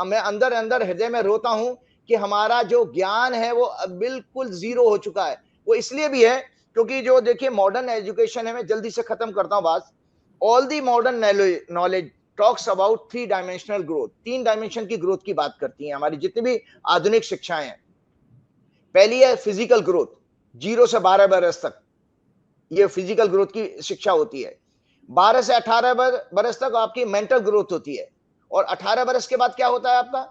मैं अंदर अंदर हृदय में रोता हूं कि हमारा जो ज्ञान है वो बिल्कुल जीरो हो चुका है। वो इसलिए भी है क्योंकि जो देखिए मॉडर्न एजुकेशन है, मैं जल्दी से खत्म करता हूं बात। All the modern knowledge talks about 3 dimensional growth, 3 dimension की ग्रोथ की बात करती है हमारी जितनी भी आधुनिक शिक्षाएं हैं। पहली है फिजिकल ग्रोथ, 0 से 12 बरस तक ये फिजिकल ग्रोथ की शिक्षा होती है। 12 से 18 बरस तक आपकी मेंटल ग्रोथ होती है, और 18 बरस के बाद क्या होता है आपका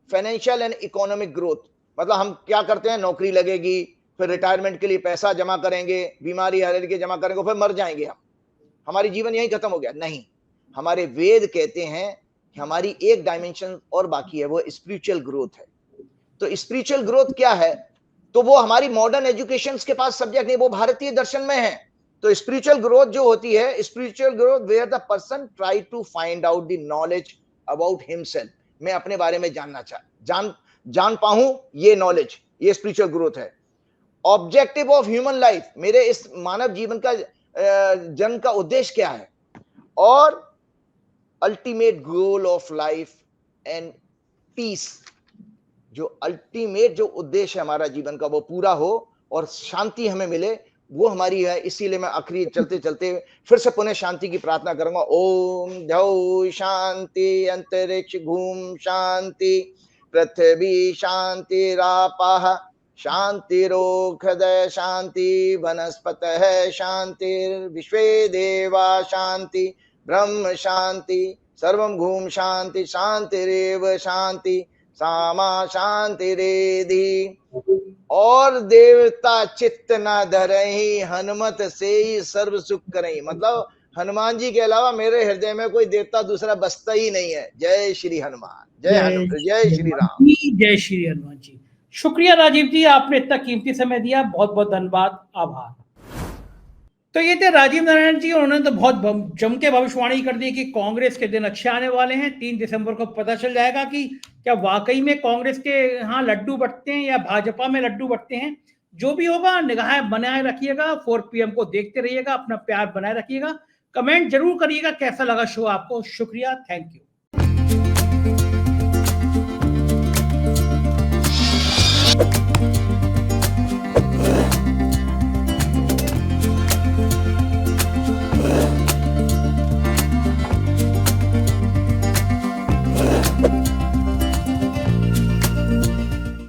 फाइनेंशियल एंड इकोनॉमिक ग्रोथ। मतलब हम क्या करते हैं, नौकरी लगेगी, फिर रिटायरमेंट के लिए पैसा जमा करेंगे, बीमारी हर के जमा करेंगे, फिर मर जाएंगे हम, हमारी जीवन यही खत्म हो गया। नहीं, हमारे वेद कहते हैं कि हमारी एक डायमेंशन और बाकी है, वो स्पिरिचुअल ग्रोथ है। तो स्पिरिचुअल ग्रोथ क्या है, तो वो हमारी मॉडर्न एजुकेशन के पास सब्जेक्ट नहीं, वो भारतीय दर्शन में है। तो स्पिरिचुअल ग्रोथ जो होती है, spiritual growth where the person try to find out the knowledge about himself. मैं अपने बारे में जानना जान पाऊं, ये नॉलेज, ये स्पिरिचुअल ग्रोथ है। ऑब्जेक्टिव ऑफ ह्यूमन लाइफ, मेरे इस मानव जीवन का जन्म का उद्देश्य क्या है, और ultimate goal of life and peace, जो अल्टीमेट जो उद्देश्य है हमारा जीवन का वो पूरा हो और शांति हमें मिले, वो हमारी है। इसीलिए मैं आखिरी चलते चलते फिर से पुनः शांति की प्रार्थना करूंगा। ओम द्यौ शांति अंतरिक्ष भूम शांति पृथ्वी शांतिरापः शांतिरोषधय शांति वनस्पतयः शांतिर्विश्वे देवा शांति ब्रह्म शांति सर्वं भूम शांति शांतिरेव शांति सामा शांति रेधि। और देवता चित्त न धरहि, हनुमत से ही सर्व सुख करहि। मतलब हनुमान जी के अलावा मेरे हृदय में कोई देवता दूसरा बसता ही नहीं है। जय श्री हनुमान, जय श्री राम, जय श्री हनुमान जी। शुक्रिया राजीव जी, आपने इतना कीमती समय दिया, बहुत बहुत धन्यवाद, आभार। तो ये थे राजीव नारायण जी, उन्होंने तो बहुत जम के भविष्यवाणी कर दी कि कांग्रेस के दिन अच्छे आने वाले हैं। 3 दिसंबर को पता चल जाएगा कि क्या वाकई में कांग्रेस के यहाँ लड्डू बंटते हैं या भाजपा में लड्डू बंटते हैं। जो भी होगा निगाहें बनाए रखिएगा, 4 PM को देखते रहिएगा, अपना प्यार बनाए रखिएगा। कमेंट जरूर करिएगा कैसा लगा शो आपको। शुक्रिया, थैंक यू।